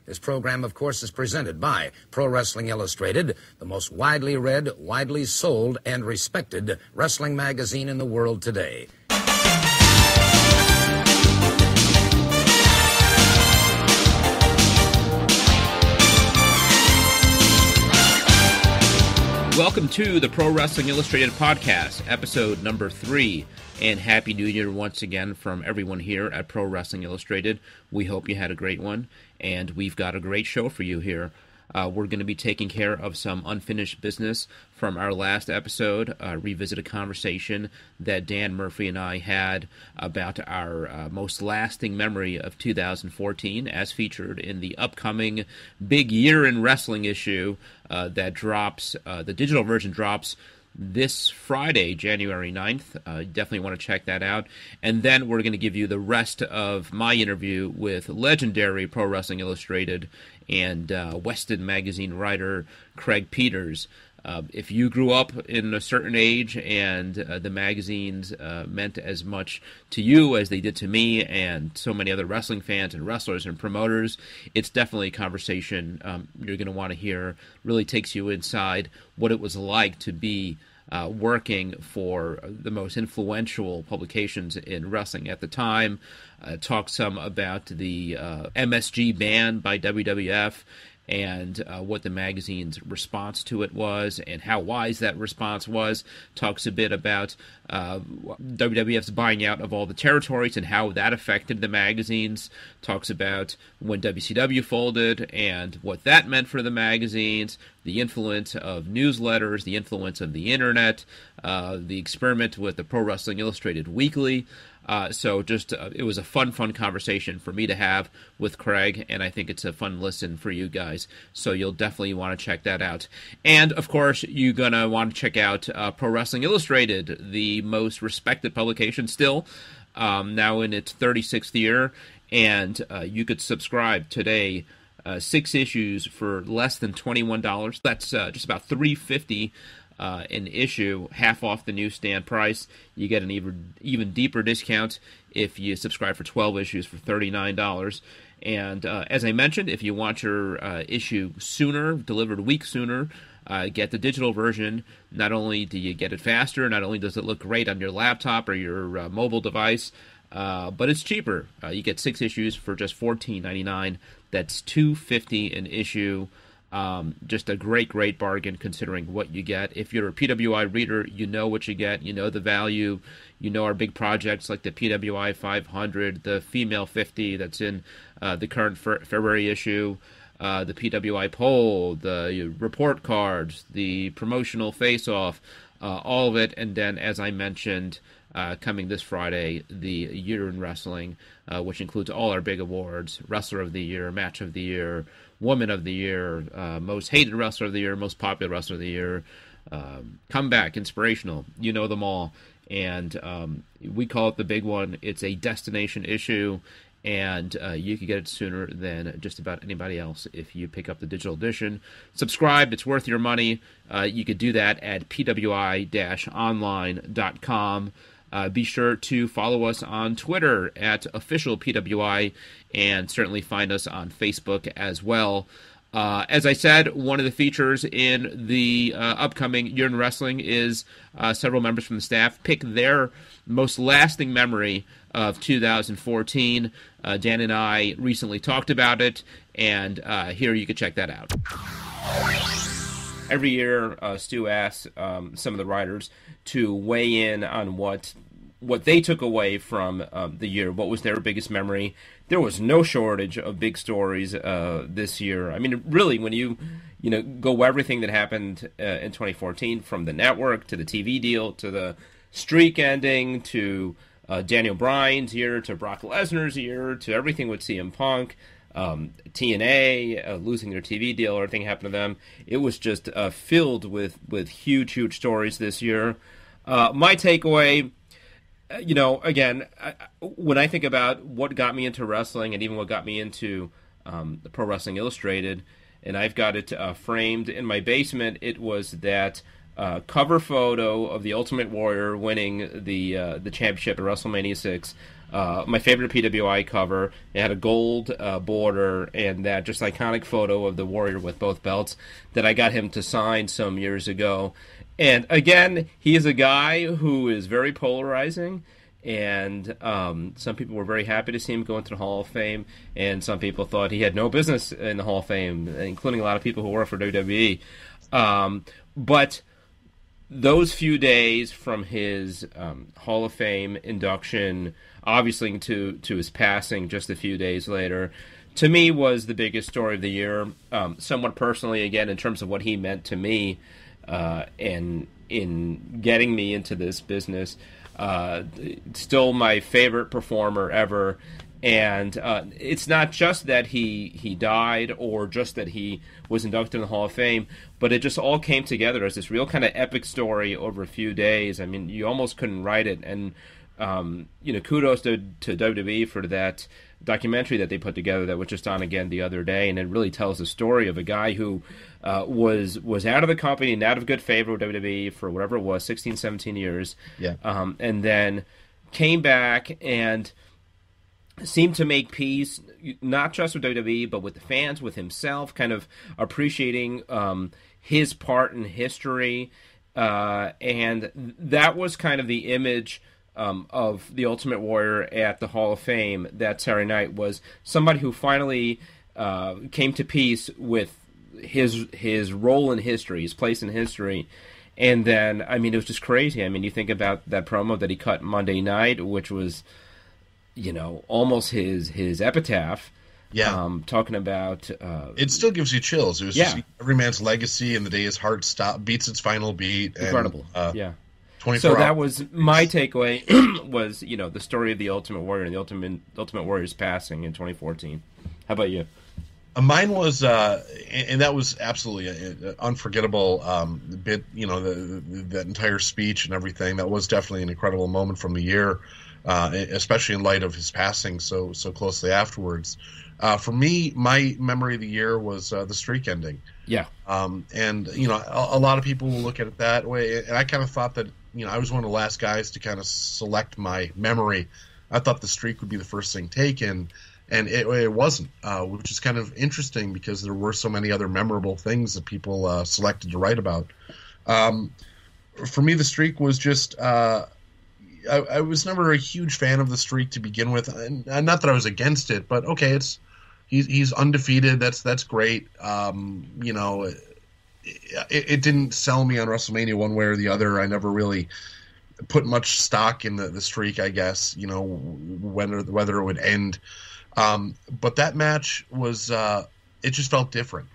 This program, of course, is presented by Pro Wrestling Illustrated, the most widely read, widely sold, and respected wrestling magazine in the world today. Welcome to the Pro Wrestling Illustrated Podcast, episode number 3, and Happy New Year once again from everyone here at Pro Wrestling Illustrated. We hope you had a great one, and we've got a great show for you here. We're going to be taking care of some unfinished business from our last episode, revisit a conversation that Dan Murphy and I had about our most lasting memory of 2014, as featured in the upcoming Big Year in Wrestling issue that drops, the digital version drops this Friday, January 9th. Definitely want to check that out. And then we're going to give you the rest of my interview with legendary Pro Wrestling Illustrated and Weston magazine writer Craig Peters. If you grew up in a certain age and the magazines meant as much to you as they did to me and so many other wrestling fans and wrestlers and promoters, it's definitely a conversation you're going to want to hear. Really takes you inside what it was like to be working for the most influential publications in wrestling at the time. Talk some about the MSG ban by WWF and what the magazine's response to it was and how wise that response was. Talks a bit about WWF's buying out of all the territories and how that affected the magazines. Talks about when WCW folded and what that meant for the magazines, the influence of newsletters, the influence of the internet, the experiment with the Pro Wrestling Illustrated Weekly. It was a fun conversation for me to have with Craig, and I think it's a fun listen for you guys. So you'll definitely want to check that out. And, of course, you're going to want to check out Pro Wrestling Illustrated, the most respected publication still, now in its 36th year. And you could subscribe today, 6 issues for less than $21. That's just about $3.50 an issue, half off the newsstand price. You get an even deeper discount if you subscribe for 12 issues for $39. And as I mentioned, if you want your issue sooner, delivered a week sooner, get the digital version. Not only do you get it faster, not only does it look great on your laptop or your mobile device, but it's cheaper. You get 6 issues for just $14.99. That's $2.50 an issue. Just a great bargain considering what you get. If you're a PWI reader, you know what you get. You know the value. You know our big projects like the PWI 500, the Female 50 that's in the current February issue, the PWI poll, the report cards, the promotional face-off, all of it. And then, as I mentioned, coming this Friday, the Year in Wrestling, which includes all our big awards: Wrestler of the Year, Match of the Year, Woman of the Year, Most Hated Wrestler of the Year, Most Popular Wrestler of the Year, Comeback, Inspirational. You know them all. And we call it the big one. It's a destination issue, and you can get it sooner than just about anybody else if you pick up the digital edition. Subscribe. It's worth your money. You could do that at pwi-online.com. Be sure to follow us on Twitter at official PWI, and certainly find us on Facebook as well. As I said, one of the features in the upcoming Year in Wrestling is several members from the staff pick their most lasting memory of 2014. Dan and I recently talked about it, and here you can check that out. Every year, Stu asks some of the writers to weigh in on what they took away from the year. What was their biggest memory? There was no shortage of big stories this year. I mean, really, when you go everything that happened in 2014, from the network to the TV deal to the streak ending to Daniel Bryan's year to Brock Lesnar's year to everything with CM Punk, TNA losing their TV deal, everything happened to them. It was just filled with huge stories this year. My takeaway, again, when I think about what got me into wrestling and even what got me into the Pro Wrestling Illustrated, and I've got it framed in my basement, it was that cover photo of the Ultimate Warrior winning the championship at WrestleMania 6 my favorite PWI cover. It had a gold border and that just iconic photo of the Warrior with both belts that I got him to sign some years ago. And again, he is a guy who is very polarizing. And some people were very happy to see him go into the Hall of Fame, and some people thought he had no business in the Hall of Fame, including a lot of people who work for WWE. But those few days from his Hall of Fame induction, obviously to his passing just a few days later, to me was the biggest story of the year. Somewhat personally, again, in terms of what he meant to me and in getting me into this business. Still my favorite performer ever, and it's not just that he died or just that he was inducted in the Hall of Fame, but it just all came together as this real kind of epic story over a few days. I mean, you almost couldn't write it, and kudos to WWE for that documentary that they put together that was just on again the other day, and it really tells the story of a guy who was out of the company and out of good favor with WWE for whatever it was, 16, 17 years, and then came back and seemed to make peace, not just with WWE, but with the fans, with himself, kind of appreciating his part in history, and that was kind of the image of the Ultimate Warrior at the Hall of Fame that Saturday night, was somebody who finally came to peace with his role in history, his place in history. And then, I mean, it was just crazy. I mean, you think about that promo that he cut Monday night, which was, almost his epitaph. Yeah. Talking about... it still gives you chills. It was just every man's legacy and the day his heart beats its final beat. Incredible. And, 24 so that was my takeaway, was, the story of the Ultimate Warrior and the Ultimate Warrior's passing in 2014. How about you? Mine was, and that was absolutely an unforgettable bit, that entire speech and everything. That was definitely an incredible moment from the year, especially in light of his passing so closely afterwards. For me, my memory of the year was the streak ending. Yeah. And, a lot of people will look at it that way. And I kind of thought that, I was one of the last guys to kind of select my memory. I thought the streak would be the first thing taken, and it wasn't, which is kind of interesting because there were so many other memorable things that people selected to write about. For me, the streak was just I was never a huge fan of the streak to begin with. And not that I was against it, but okay, he's undefeated. That's great. It didn't sell me on WrestleMania one way or the other. I never really put much stock in the streak, I guess, whether it would end. But that match was, it just felt different.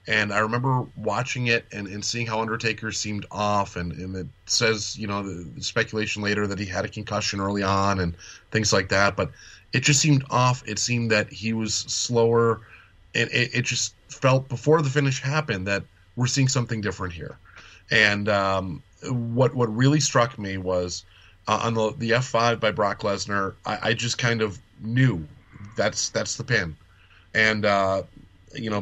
And I remember watching it and seeing how Undertaker seemed off, and it says, the speculation later that he had a concussion early on and things like that, but it just seemed off. It seemed that he was slower, and it just felt before the finish happened that we're seeing something different here. And what really struck me was on the F5 by Brock Lesnar, I just kind of knew that's the pin. And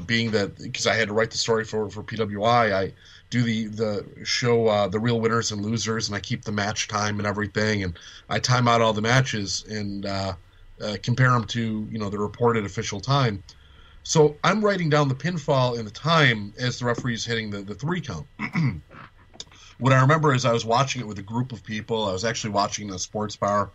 being that, because I had to write the story for PWI, I do the show The Real Winners and Losers, and I keep the match time and everything, and I time out all the matches and compare them to the reported official time. So I'm writing down the pinfall and the time as the referee's hitting the 3 count. What I remember is I was watching it with a group of people. I was actually watching a sports bar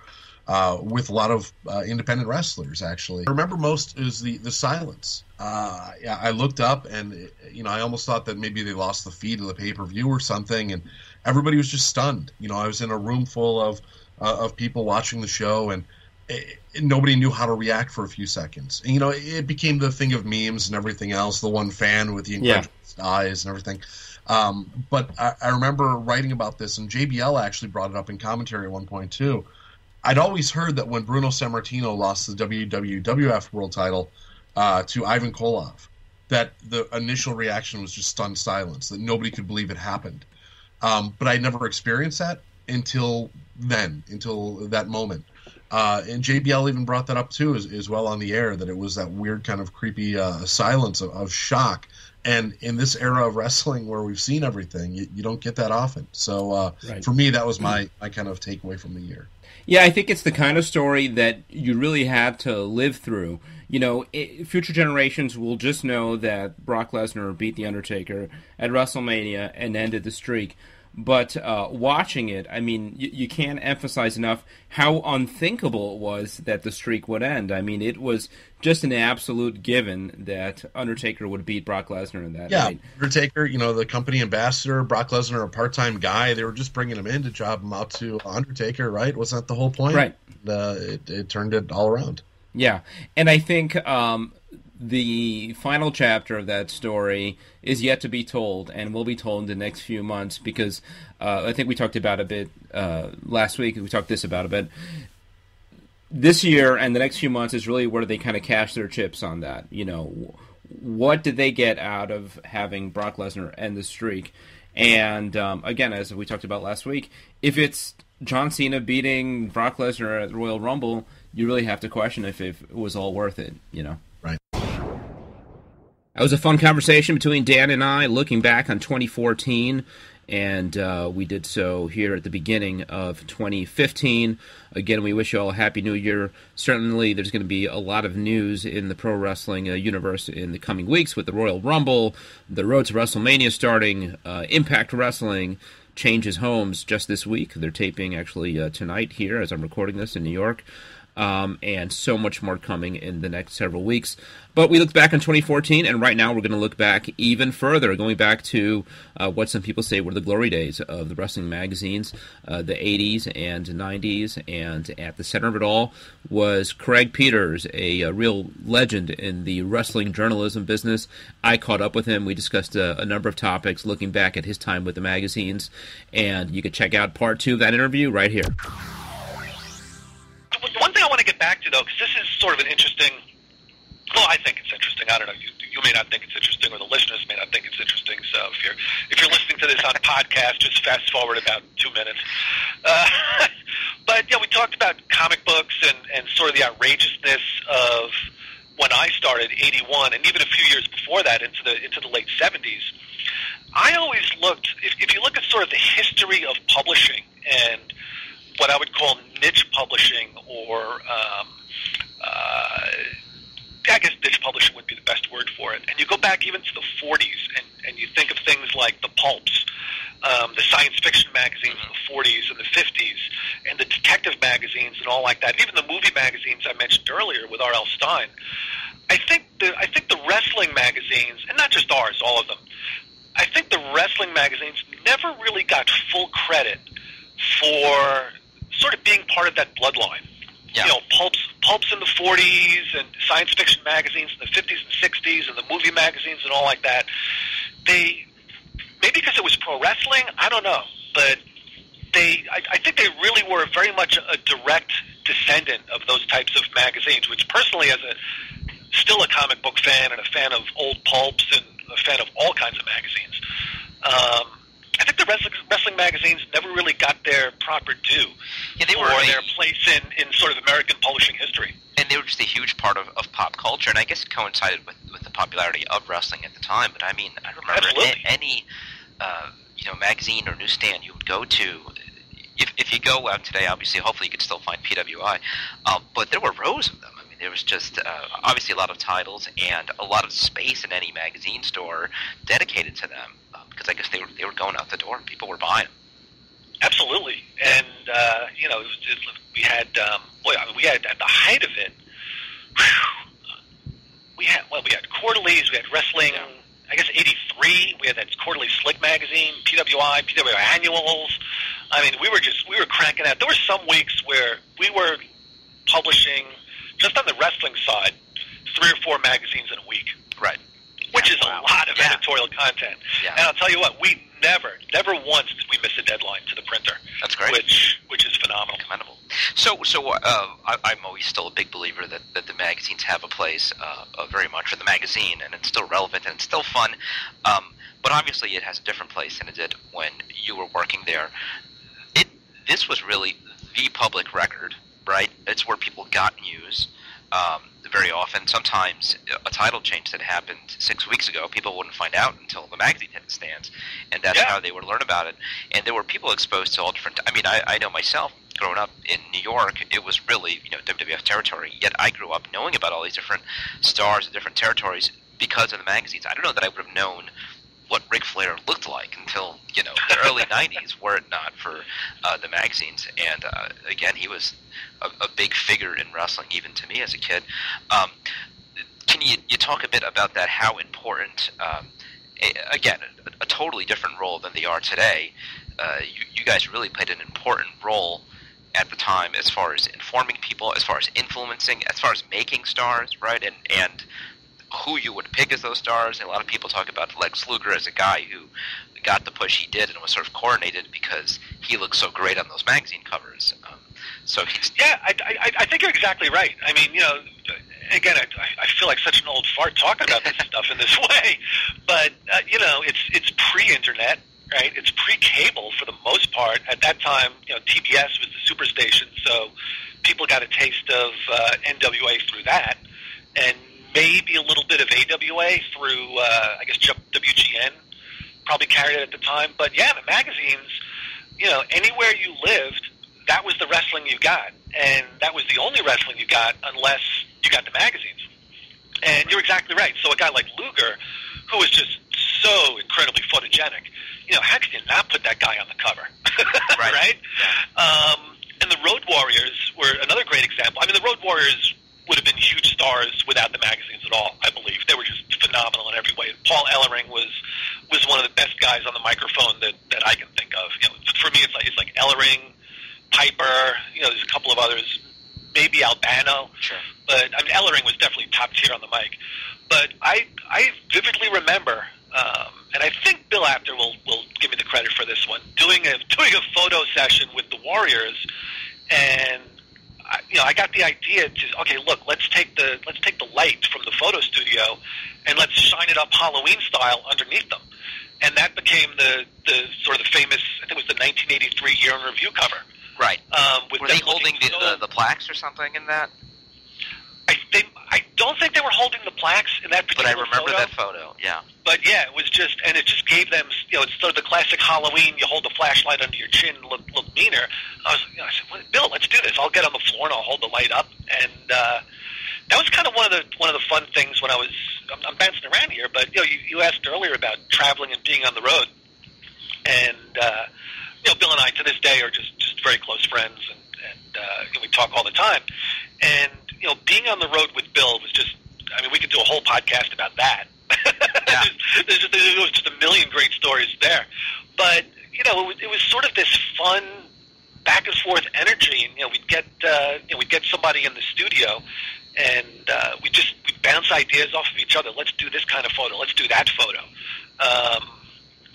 with a lot of independent wrestlers, actually. I remember most is the silence. I looked up and, I almost thought that maybe they lost the feed of the pay-per-view or something, and everybody was just stunned. I was in a room full of people watching the show, and nobody knew how to react for a few seconds. And, it became the thing of memes and everything else, the one fan with the incredulous eyes and everything. But I remember writing about this, and JBL actually brought it up in commentary at one point, too. I'd always heard that when Bruno Sammartino lost the WWF World title to Ivan Koloff, that the initial reaction was just stunned silence, that nobody could believe it happened. But I never experienced that until that moment. And JBL even brought that up too, as well on the air, that it was that weird kind of creepy silence of shock. And in this era of wrestling where we've seen everything, you don't get that often. So Right. for me, that was my kind of takeaway from the year. Yeah, I think it's the kind of story that you really have to live through. You know, future generations will just know that Brock Lesnar beat The Undertaker at WrestleMania and ended the streak. But watching it, I mean, you can't emphasize enough how unthinkable it was that the streak would end. I mean, it was just an absolute given that Undertaker would beat Brock Lesnar in that night. Undertaker, the company ambassador, Brock Lesnar, a part-time guy. They were just bringing him in to job him out to Undertaker, right? Wasn't that the whole point? Right. It turned it all around. Yeah, and I think the final chapter of that story is yet to be told, and will be told in the next few months, because I think we talked about a bit last week, we talked about a bit. This year and the next few months is really where they kind of cash their chips on that. What did they get out of having Brock Lesnar end the streak? And again, as we talked about last week, if it's John Cena beating Brock Lesnar at the Royal Rumble, you really have to question if it was all worth it, Right. That was a fun conversation between Dan and I, looking back on 2014, and we did so here at the beginning of 2015. Again, we wish you all a Happy New Year. Certainly, there's going to be a lot of news in the pro wrestling universe in the coming weeks with the Royal Rumble, the road to WrestleMania starting, Impact Wrestling changes homes just this week. They're taping actually tonight here as I'm recording this in New York. And so much more coming in the next several weeks. But we looked back on 2014, and right now we're going to look back even further, going back to what some people say were the glory days of the wrestling magazines, the 80s and 90s, and at the center of it all was Craig Peters, a real legend in the wrestling journalism business. I caught up with him. We discussed a number of topics looking back at his time with the magazines, and you can check out part 2 of that interview right here. One thing I want to get back to, though, because this is sort of an interesting, well, I think it's interesting. I don't know. You may not think it's interesting, or the listeners may not think it's interesting. So if you're listening to this on a podcast, just fast forward about 2 minutes. But yeah, we talked about comic books and sort of the outrageousness of when I started, 81, and even a few years before that, into the late 70s. I always looked, if you look at sort of the history of publishing and what I would call niche publishing, or I guess niche publishing would be the best word for it. And you go back even to the 40s, and you think of things like the pulps, the science fiction magazines in the 40s and the 50s, and the detective magazines and all like that. Even the movie magazines I mentioned earlier with R.L. Stine. I think the wrestling magazines, and not just ours, all of them, I think the wrestling magazines never really got full credit for sort of being part of that bloodline. Yeah. Pulps in the 40s, and science fiction magazines in the 50s and 60s, and the movie magazines and all like that. Maybe because it was pro wrestling, I don't know, but I think they really were very much a direct descendant of those types of magazines, which personally, as still a comic book fan and a fan of old pulps and a fan of all kinds of magazines, I think the wrestling magazines never really got their proper due, their place in sort of American publishing history. And they were just a huge part of pop culture, and I guess it coincided with the popularity of wrestling at the time. But I mean, I remember any magazine or newsstand you would go to. If you go out today, obviously, hopefully you could still find PWI, but there were rows of them. I mean, there was just obviously a lot of titles and a lot of space in any magazine store dedicated to them, because I guess they were going out the door and people were buying them. Absolutely, and we had at the height of it, we had quarterlies, we had wrestling. Yeah. I guess 83. We had that quarterly Slick magazine, PWI annuals. I mean, we were cranking out. There were some weeks where we were publishing, just on the wrestling side, 3 or 4 magazines in a week. Right. Which is a lot of editorial content. Yeah. And I'll tell you what, we never once did we miss a deadline to the printer. That's great. Which is phenomenal. Commendable. So I'm always still a big believer that the magazines have a place, very much for the magazine, and it's still relevant and it's still fun. But obviously it has a different place than it did when you were working there. This was really the public record, right? It's where people got news. Very often, sometimes a title change that happened 6 weeks ago, people wouldn't find out until the magazine hit the stands, and that's how they would learn about it. And there were people exposed to all different. I mean, I know myself, growing up in New York, it was really WWF territory. Yet I grew up knowing about all these different stars and different territories because of the magazines. I don't know that I would have known what Ric Flair looked like until the early '90s, were it not for the magazines. And again, he was a big figure in wrestling, even to me as a kid. Can you talk a bit about that? How important? Again, a totally different role than they are today. You guys really played an important role at the time, as far as informing people, as far as influencing, as far as making stars, right? And who you would pick as those stars. And a lot of people talk about Lex Luger as a guy who got the push he did and was sort of coronated because he looked so great on those magazine covers. I think you're exactly right. I mean, again, I feel like such an old fart talking about this stuff in this way, but it's pre-internet, right? It's pre-cable for the most part. At that time, TBS was the superstation, so people got a taste of NWA through that, and maybe a little bit of AWA through, I guess, WGN probably carried it at the time. But yeah, the magazines, anywhere you lived, that was the wrestling you got, and that was the only wrestling you got unless you got the magazines. And you're exactly right. So a guy like Luger, who was just so incredibly photogenic, how could you not put that guy on the cover? Right? And the Road Warriors were another great example. I mean, the Road Warriors would have been huge stars without the magazines at all, I believe. They were just phenomenal in every way. Paul Ellering was one of the best guys on the microphone that I can think of. For me, it's like Ellering, Piper, there's a couple of others, maybe Albano. Sure. But I mean, Ellering was definitely top tier on the mic. But I vividly remember, and I think Bill Apter will give me the credit for this one, doing a photo session with the Warriors, and I got the idea to look, let's take the light from the photo studio and let's shine it up Halloween style underneath them, and that became the sort of the famous, I think it was the 1983 Year in Review cover. Right. Were they holding the plaques or something in that? I don't think they were holding the plaques in that particular photo. But I remember that photo, yeah. But yeah, it just gave them, it's sort of the classic Halloween, you hold the flashlight under your chin, look meaner. I said, Bill, let's do this. I'll get on the floor and I'll hold the light up. And that was kind of one of the fun things when I'm bouncing around here, but you asked earlier about traveling and being on the road. And Bill and I to this day are just very close friends, and we talk all the time. And being on the road with Bill was just, I mean, we could do a whole podcast about that. Yeah. there was just a million great stories there. But, it was sort of this fun back and forth energy. And, we'd get somebody in the studio, and we'd bounce ideas off of each other. Let's do this kind of photo. Let's do that photo.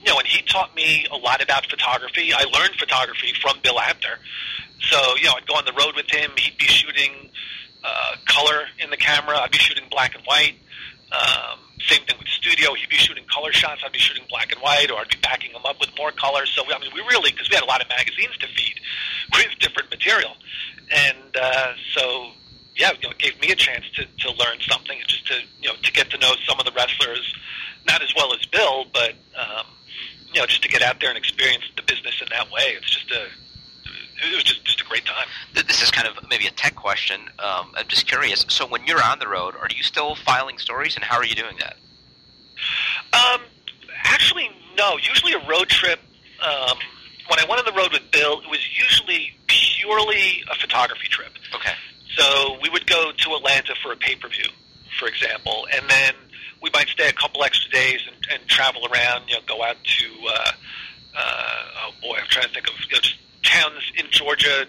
And he taught me a lot about photography. I learned photography from Bill Apter. So, I'd go on the road with him. He'd be shooting color in the camera. I'd be shooting black and white. Same thing with studio. He'd be shooting color shots. I'd be shooting black and white, or I'd be backing him up with more color. So, I mean, we really, because we had a lot of magazines to feed with different material. And it gave me a chance to learn something, just to get to know some of the wrestlers, not as well as Bill, but, just to get out there and experience the business in that way. It's it was just a great time. This is kind of maybe a tech question. I'm just curious. So when you're on the road, are you still filing stories, and how are you doing that? Actually, no. Usually a road trip, when I went on the road with Bill, it was usually purely a photography trip. Okay. So we would go to Atlanta for a pay-per-view, for example, and then we might stay a couple extra days and travel around, go out to, I'm trying to think of just towns in Georgia,